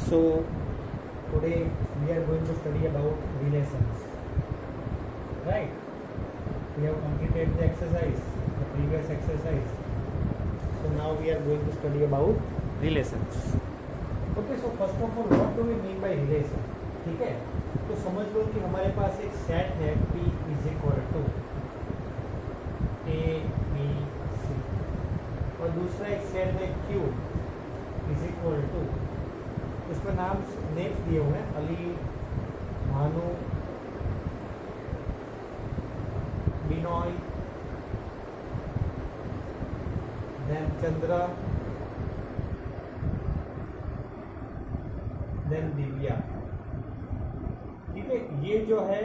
So today we are going to study about relations. Right? We have completed the exercise, the previous exercise. So now we are going to study about relations. Okay, so first of all, what do we mean by relation? ठीक है, तो समझ लो कि हमारे पास एक set है P is equal to A B C और दूसरा एक सेट है Q इज इक्वल टू, इसमें नेम्स दिए हुए हैं अली, भानु, बिनोय, देन चंद्रा, देन दिव्या। ठीक है, ये जो है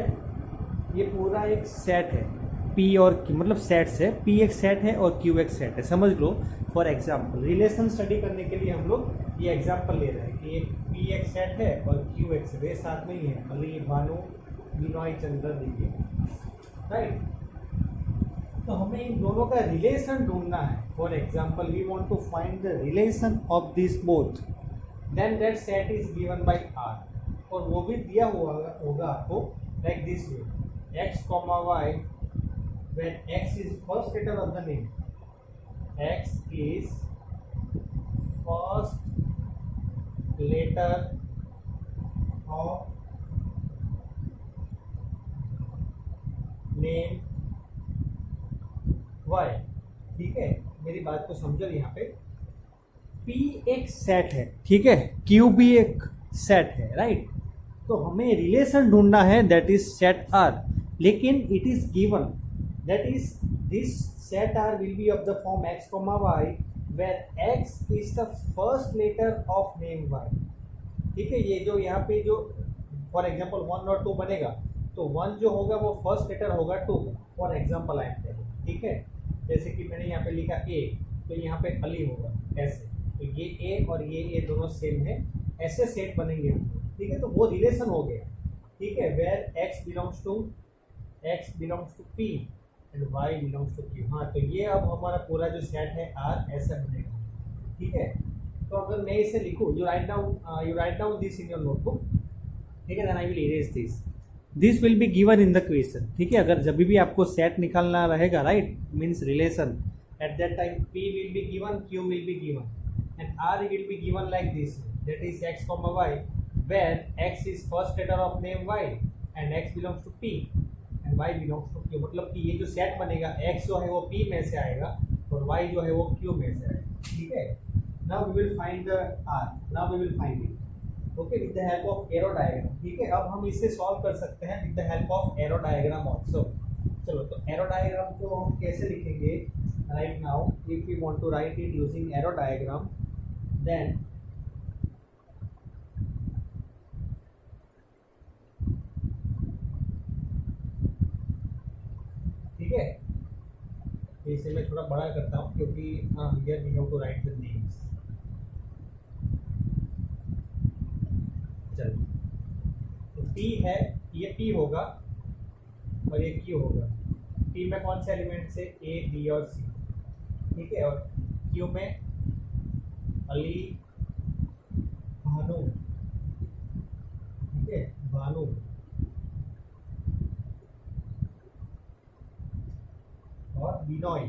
ये पूरा एक सेट है P और Q, मतलब सेट्स है। P एक सेट है और Q एक सेट है, समझ लो। फॉर एग्जाम्पल रिलेशन स्टडी करने के लिए हम लोग ये एग्जाम्पल ले रहे हैं कि एक P एक सेट है और Q एक सेट है, साथ में ही है अली, भानु, बिनोय, चंद्र, दिव्या। राइट, तो हमें इन दोनों का रिलेशन ढूंढना है। For example we want to find the relation of this both, then that set is given by R, और वो भी दिया हुआ होगा आपको like this way, x, y, when x is first letter of the name, x is first letter of name y। ठीक है, मेरी बात को समझो। यहाँ पे P एक सेट है, ठीक है, Q भी एक सेट है, राइट। तो हमें रिलेशन ढूंढना है दैट इज सेट R, लेकिन it is given that is this set R will be of the form x, y, where x is the first letter of name y। ठीक है, ये जो यहाँ पे जो फॉर एग्जांपल 1 और 2 बनेगा, तो 1 जो होगा वो फर्स्ट लेटर होगा 2 का। For example I am telling, ठीक है, जैसे कि मैंने यहाँ पे लिखा A, तो यहाँ पे अली होगा ऐसे, तो ये A और ये दोनों सेम है, ऐसे सेट बनेंगे हम। ठीक है, तो वो रिलेशन हो गया। ठीक है, where x belongs to P and y belongs to Q। हाँ, तो ये अब हमारा पूरा जो सेट है R ऐसा बनेगा। ठीक है, तो अगर मैं इसे लिखूँ, you write down this in your notebook. ठीक है, then I will erase this will be given in the question. ठीक है, अगर जब भी आपको सेट निकालना रहेगा, right, means relation, at that time P will be given, Q will be given and R will be given like this, that is x, y, where x is first letter of name y and x belongs to P and y belongs to Q। मतलब कि ये जो set बनेगा, x जो है वो P में से आएगा और y जो है वो Q में से आएगा। ठीक है, now we will find the R, now we will find it, okay, with the help of arrow diagram। ठीक है, अब हम इसे सॉल्व कर सकते हैं with the help of arrow diagram also। चलो, तो arrow diagram को हम कैसे लिखेंगे? right now if we want to write it using arrow diagram, then ठीक है, इसे मैं थोड़ा बड़ा करता हूँ क्योंकि here we have to write the names. चलो, तो P है, ये P होगा और ये Q होगा। P में कौन से एलिमेंट से? A, B और C। ठीक है, और Q में अली, भानु, ठीक है, भानु, और बिनोय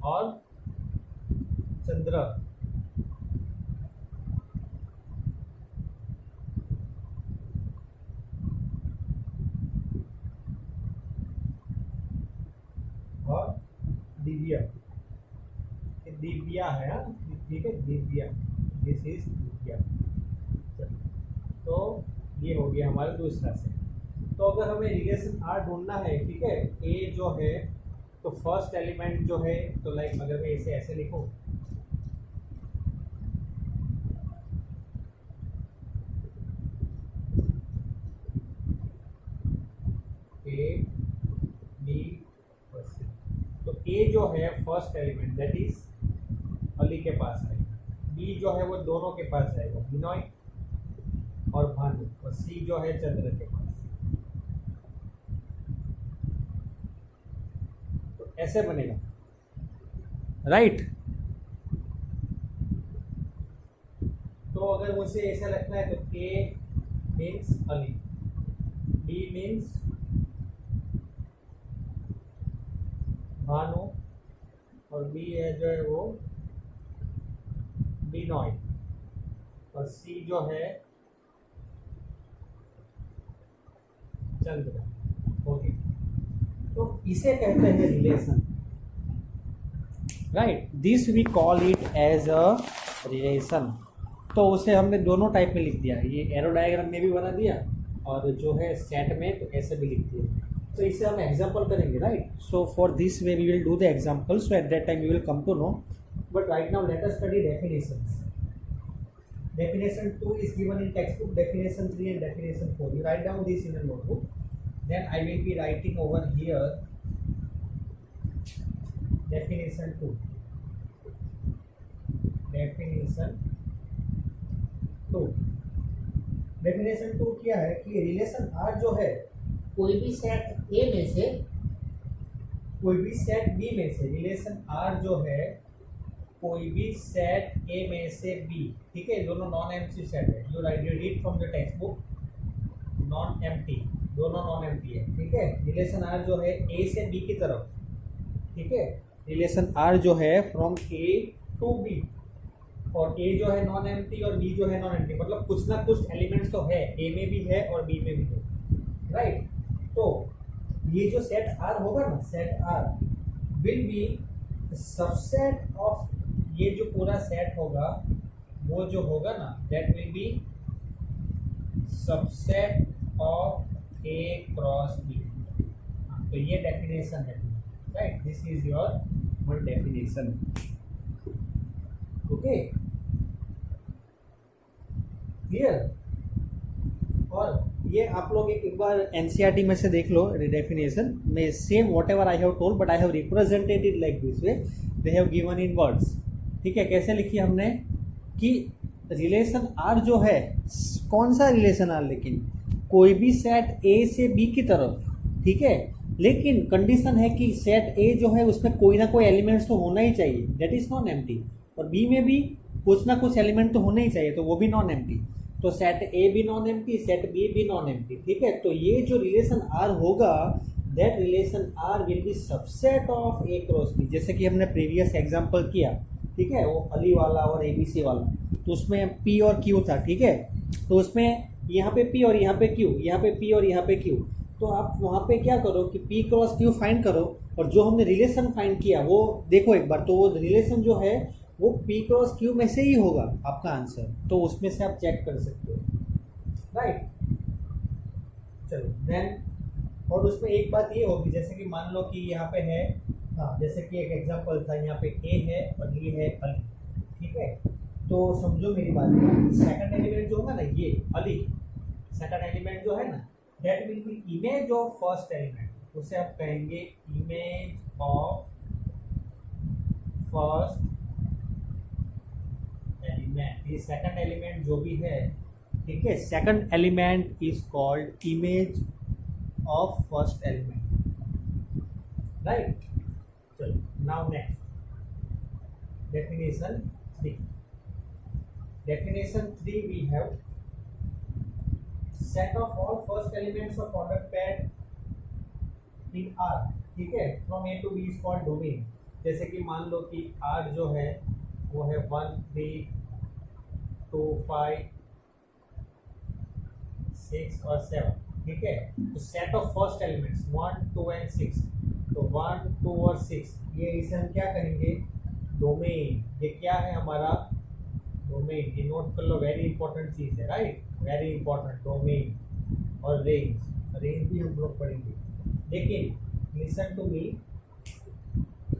और चंद्र। और दिव्या, दिव्या है, ठीक है, दिव्या, दिस इज दिव्या। तो ये हो गया हमारा दूसरा सेट। तो अगर हमें रिलेशन R ढूंढना है, ठीक है, A जो है तो फर्स्ट एलिमेंट जो है, तो लाइक अगर मैं इसे ऐसे लिखूं, A, B और C, तो A जो है first element that is Ali के पास आएगा, B जो है वो दोनों के पास आएगा, बिनोय और भानु, और C जो है चंद्र के पास। ऐसे बनेगा, राइट। अगर मुझे ऐसा लगना है तो A means Ali, B means Bhanu, और B है जो है वो बिनॉय, और C जो है चंद्र। ओके, तो इसे कहते हैं relation, right. This we call it as a relation. तो उसे हमने दोनों टाइप में लिख दिया, ये एरो डायग्राम में भी बना दिया और जो है सेट में तो ऐसे भी लिख दिया। तो इसे हम एग्जांपल करेंगे, right. So for this way we will do the example, so at that time we will come to know, but right now let us study definitions. Definition 2 is given in textbook, definition 3 and definition 4. You write down this in a notebook. Then I will be writing over here definition 2. Definition 2. Definition 2 क्या है कि relation R जो है कोई भी set A में से कोई भी सेट B में से, रिलेशन R जो है कोई भी सेट A में से B, ठीक है, दोनों नॉन एम्प्टी सेट है। You read from the text book, non empty, दोनों नॉन एम्प्टी है, ठीक है। रिलेशन R जो है A से B की तरफ, ठीक है, रिलेशन R जो है फ्रॉम A टू B, और A जो है नॉन एम्प्टी और B जो है नॉन एम्प्टी, मतलब कुछ ना कुछ एलिमेंट्स तो है, A में भी है और B में भी है, राइट। तो ये जो सेट R होगा ना, set R will B subset of, ये जो पूरा सेट होगा वो जो होगा ना, that will be subset of A cross B। तो ये डेफिनेशन है, right. This is your one definition, okay, clear. और ये आप लोग एक बार एनसीईआरटी में से देख लो डेफिनेशन में, same what ever I have told but I have represented it like this way, they have given in words, ठीक है। कैसे लिखी हमने कि रिलेशन R जो है, कौन सा रिलेशन R, लेकिन कोई भी सेट A से B की तरफ, ठीक है, लेकिन कंडीशन है कि सेट A जो है उसमें कोई ना कोई एलिमेंट्स तो होना ही चाहिए, दैट इज नॉन एम्प्टी, और B में भी कुछ ना कुछ एलिमेंट तो होना ही चाहिए, तो वो भी नॉन एम्प्टी। तो सेट A भी नॉन एम्प्टी, सेट B भी नॉन एम्प्टी, ठीक है। तो ये जो रिलेशन R होगा, that relation R will B subset of A cross B, जैसे कि हमने प्रीवियस एग्जांपल किया, ठीक है, वो अली वाला और ABC वाला, तो उसमें P और Q था, ठीक है। तो उसमें यहाँ पे P और यहाँ पे Q, यहाँ पे P और यहाँ पे Q, तो आप वहाँ पे क्या करो कि P क्रॉस Q फाइंड करो, और जो हमने रिलेशन फाइंड किया वो देखो एक बार, तो वो रिलेशन जो है वो P क्रॉस Q में से ही होगा आपका आंसर, तो उसमें से आप चेक कर सकते हो, राइट। चलो देन, और उसमें एक बात ये होगी, जैसे कि मान लो कि यहाँ पे है, हाँ, जैसे कि एक एग्जांपल था, यहाँ पे A है और ये है अली, ठीक है। तो समझो मेरी बात, सेकंड एलिमेंट जो होगा ना, ये अली सेकंड एलिमेंट जो है ना, that will be image of first element, उसे आप कहेंगे इमेज ऑफ फर्स्ट एलिमेंट। ये सेकंड एलिमेंट जो भी है, ठीक है, second element is called image of first element, right. चलो now next definition 3. Definition 3 we have set of all first elements of order paired in R, ठीक है, from A to B is called domain। जैसे कि मान लो कि R जो है वो है 1 3 2 5 6 और 7, ठीक है। तो set of first elements 1 2 and 6, तो 1 2 और 6, ये इसे हम क्या कहेंगे, डोमेन। ये क्या है हमारा डोमेन, ये नोट कर लो, वेरी इंपॉर्टेंट चीज है, राइट, वेरी इंपॉर्टेंट डोमेन। और रेंज, रेंज भी हम लोग पढ़ेंगे। लेकिन लिसन टू मी,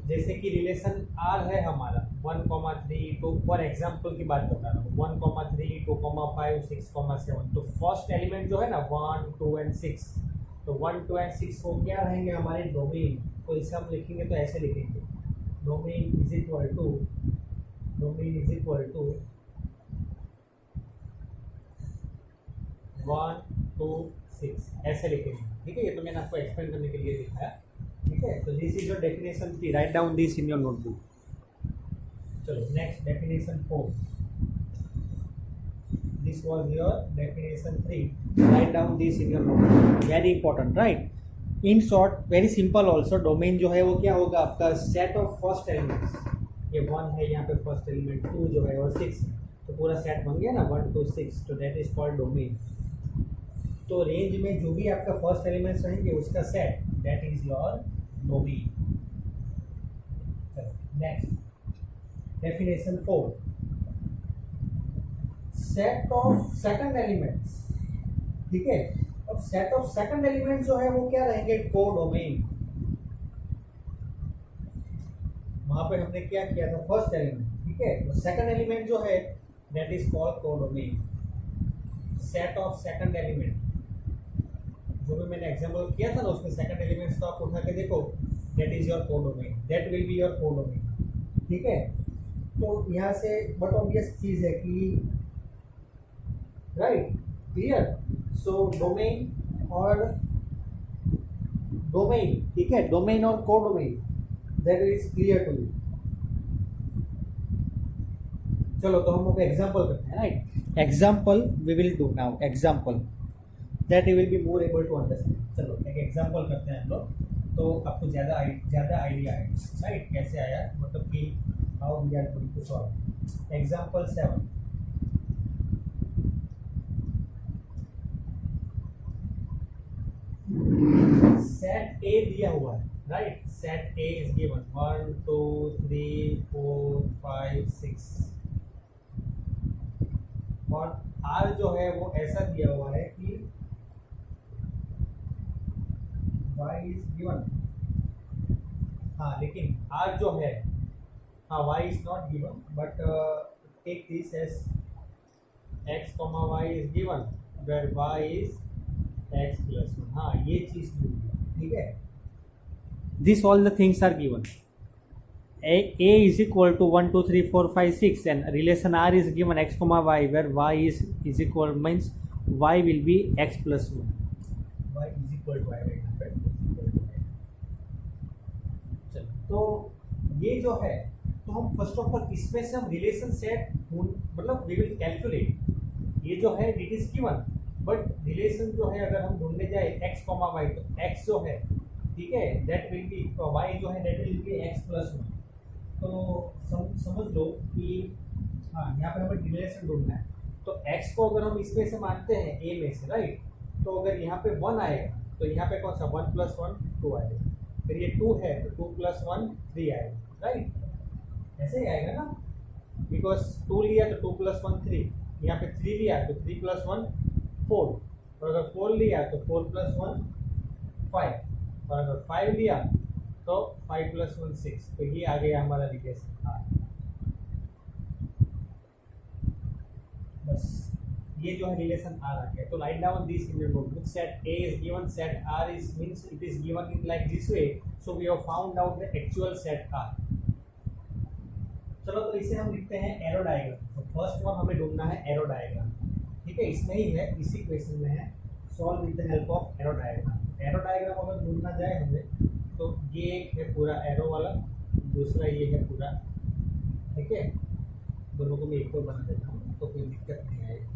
जैसे कि रिलेशन R है हमारा 1,3 तो फॉर एग्जांपल की बात बता रहा हूँ, 1,3 2,5 6,7, तो फर्स्ट एलिमेंट जो है ना 1 2 एंड 6, तो 1 2 एंड 6 वो क्या रहेंगे हमारे डोमेन। तो इसे हम लिखेंगे तो ऐसे लिखेंगे, डोमेन इज इक्वल टू 1 2 6, ऐसे लिखेंगे, ठीक है। ये तो मैंने आपको एक्सप्लेन करने के लिए लिखा है, ठीक है। तो this is your definition 3, right down this in your notebook. चलो next definition 4। This was your definition 3. Write down this in your note. Very important, right? In short, very simple also. Domain जो है वो क्या होगा आपका? Set of first elements. ये 1 है यहाँ पे फर्स्ट एलिमेंट, 2 जो है और 6, तो पूरा सेट बन गया ना 1 to 6, तो दैट इज कॉल्ड डोमेन. तो रेंज में जो भी आपका फर्स्ट एलिमेंट्स रहेंगे उसका set, that is your domain. Next definition 4. Set of second elements. ठीक है, अब सेट ऑफ सेकंड एलिमेंट्स जो है वो क्या रहेंगे? कोडोमेन. वहां पे हमने क्या किया था? First element. ठीक है, तो सेकंड एलिमेंट जो है that is called codomain. Set of second element जो भी मैंने एग्जांपल किया था ना उसमें सेकंड एलिमेंट्स को आप उठा के देखो, that is your codomain, that will be your codomain. ठीक है, तो यहाँ से बट ऑब्वियस चीज है कि राइट, क्लियर. सो डोमेन और डोमेन, ठीक है, डोमेन और codomain, that is clear to you. चलो तो हम लोग एग्जांपल करते हैं. Right, example we will do now. Example that you will be more able to understand. चलो एक एग्जांपल करते हैं हम लोग, तो आपको ज़्यादा आइडिया आए. राइट, कैसे आया, मतलब कि how we are going to solve. Example 7. Set A दिया हुआ है. Right, set A is given 1 2 3 4 5 6, और आर जो है वो ऐसा दिया हुआ है कि y इज गिवन. हाँ, लेकिन आर जो है, हाँ y is not given, but take this as x, y is given where y is x plus 1. हाँ, ये चीज मिल गया. ठीक है, this all the things are given. A is equal to 1 2 3 4 5 6 and relation R is given x comma y where y is equal means y will be x plus 1. Y is equal to y, right? चलो, तो ये जो है, तो हम first of all इसमें से हम रिलेशन सेट मतलब वी विल कैलकुलेट. ये जो है it is given, but relation जो है अगर हम ढूंढने जाए x comma y, तो x जो है, ठीक है, दैट विल बी, y जो है that will be x plus 1. तो समझ लो कि हाँ यहाँ पे हमें रिलेशन ढूंढना है. तो x को अगर हम इसमें से मानते हैं a में से, राइट, तो अगर यहाँ पे 1 आएगा तो यहाँ पे कौन सा 1 plus 1 2 आएगा. फिर ये 2 है तो 2 plus 1 3 आएगा. राइट, ऐसे ही आएगा ना, बिकॉज 2 लिया तो 2 plus 1 3, यहाँ पे 3 लिया तो 3 plus 1 4, और अगर 4 लिया तो 4 plus 1 5, और अगर 5 लिया तो 5 plus 1 6. तो ये आ गया हमारा रिलेशन आर. बस ये जो है रिलेशन आर आ गया. तो write down this in your notebook. Set A is given, set R is means it is given in like this way. So we have found out the actual set R. चलो तो इसे हम लिखते हैं arrow diagram. तो first one हमें ढूंढना है एरो डायग्राम. ठीक है, इसमें ही है, इसी क्वेश्चन में है. Solve with the help of arrow diagram. Arrow diagram अगर ढूंढना जाए हमें, तो ये एक है पूरा एरो वाला, दूसरा ये है पूरा. ठीक है, दोनों को मैं एक और बना देता हूँ तो कोई दिक्कत नहीं आएगी.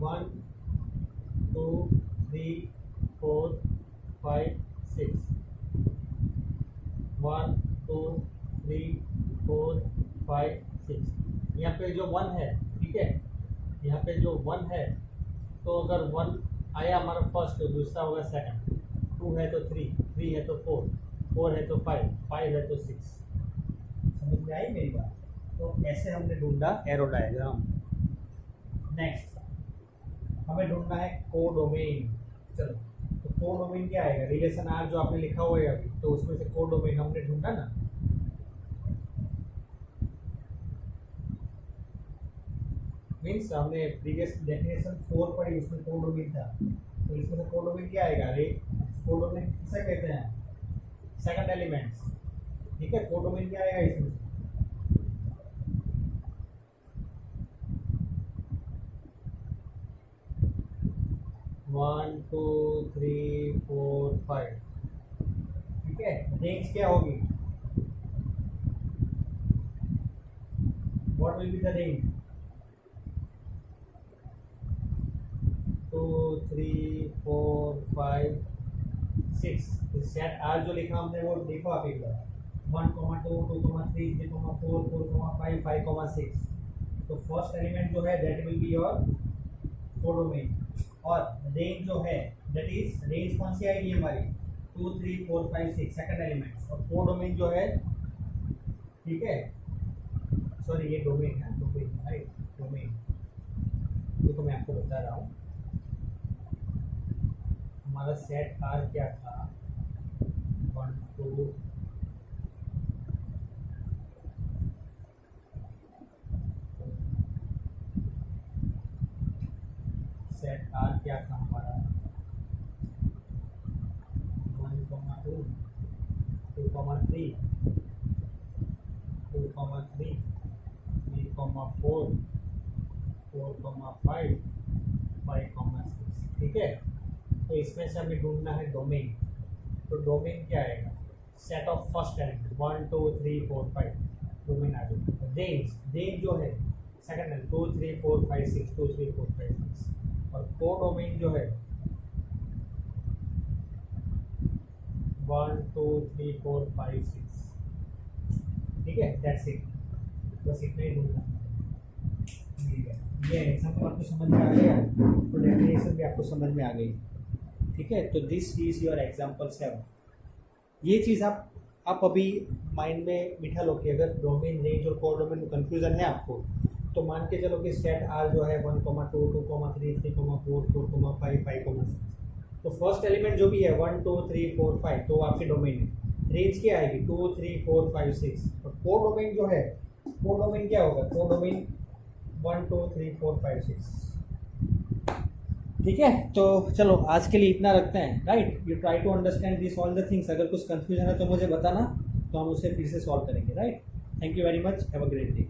वन 2 3 4 5 6, 1 2 3 4 5 6. यहाँ पे जो 1 है, ठीक है, यहाँ पे जो 1 है, तो अगर 1 आया हमारा फर्स्ट तो दूसरा होगा सेकंड. 2 है तो 3, 3 है तो 4, 4 है तो 5, 5 है तो 6. समझ में आई मेरी बात? तो ऐसे हमने ढूंढा एरो डायग्राम. नेक्स्ट हमें ढूंढना है कोडोमेन. चलो, तो कोडोमेन क्या आएगा? रिलेशन आर जो आपने लिखा हुआ है अभी, तो उसमें से कोडोमेन हमने ढूंढा ना. मीन्स हमने प्रीवियस डेफिनेशन 4 पढ़ी, उसमें कोडोमेन था, तो इसमें से कोडोमेन क्या आएगा? अरे कोडोमेन किसे कहते हैं? Second elements. ठीक है, कोडोमेन क्या आएगा इसमें से? वन 2 3 4 5. ठीक है, नेक्स्ट क्या होगी? what will be the range? 2 3 4 5 6. Set are जो लिखा हमने वो देखो आप एक बार, 1, 2, 2, 3, 3, 4, 4, 5, 5, 6. तो फर्स्ट एलिमेंट जो है that will be your codomain, और रेंज जो है दैट इज, रेंज कौन सी आएगी हमारी 2 3 4 5 6 सेकंड एलिमेंट्स, और कोडोमेन जो है, ठीक है, सॉरी ये डोमेन है, डोमेन राइट, डोमेन। देखो मैं आपको बता रहा हूँ हमारा सेट आर क्या था, 1 2 सेट आर क्या था हमारा 1, 2, 2, 3, 2, 3, 3, 4, 4, 5, 5, 6, ठीक है। तो इसमें से हमें ढूंढना है डोमेन। तो डोमेन क्या आएगा, set of first element 1 2 3 4 5, domain आ जाएगा। रेंज जो है सेकंड एलिमेंट 2 3 4 5 6, 2 3 4 5 6, और कोडोमेन जो है 1 2 3 4 5 6, ठीक है, दैट्स इट, बस इतना ही ढूंढना है। ये एग्जाम्पल आपको समझ में आ गया, तो डेफिनेशन भी आपको समझ में आ गई, ठीक है। तो दिस इज योर एग्जाम्पल 7। ये चीज़ आप अभी माइंड में बिठा लो कि अगर डोमेन, रेंज और कोडोमेन में कन्फ्यूजन है आपको, तो मान के चलो कि सेट आर जो है 1, 2, 2, 3, 3, 4, 4, 5, 5, 6, तो फर्स्ट एलिमेंट जो भी है 1 2 3 4 5, तो आपके डोमेन है। रेंज क्या आएगी 2 3 4 5 6, और कोडोमेन जो है, कोडोमेन क्या होगा, कोडोमेन 1 2 3 4 5 6, ठीक है। तो चलो आज के लिए इतना रखते हैं, right. You try to understand this all the things. अगर कुछ कंफ्यूजन है तो मुझे बताना, तो हम उसे फिर से सॉल्व करेंगे, right. Thank you very much, have a great day.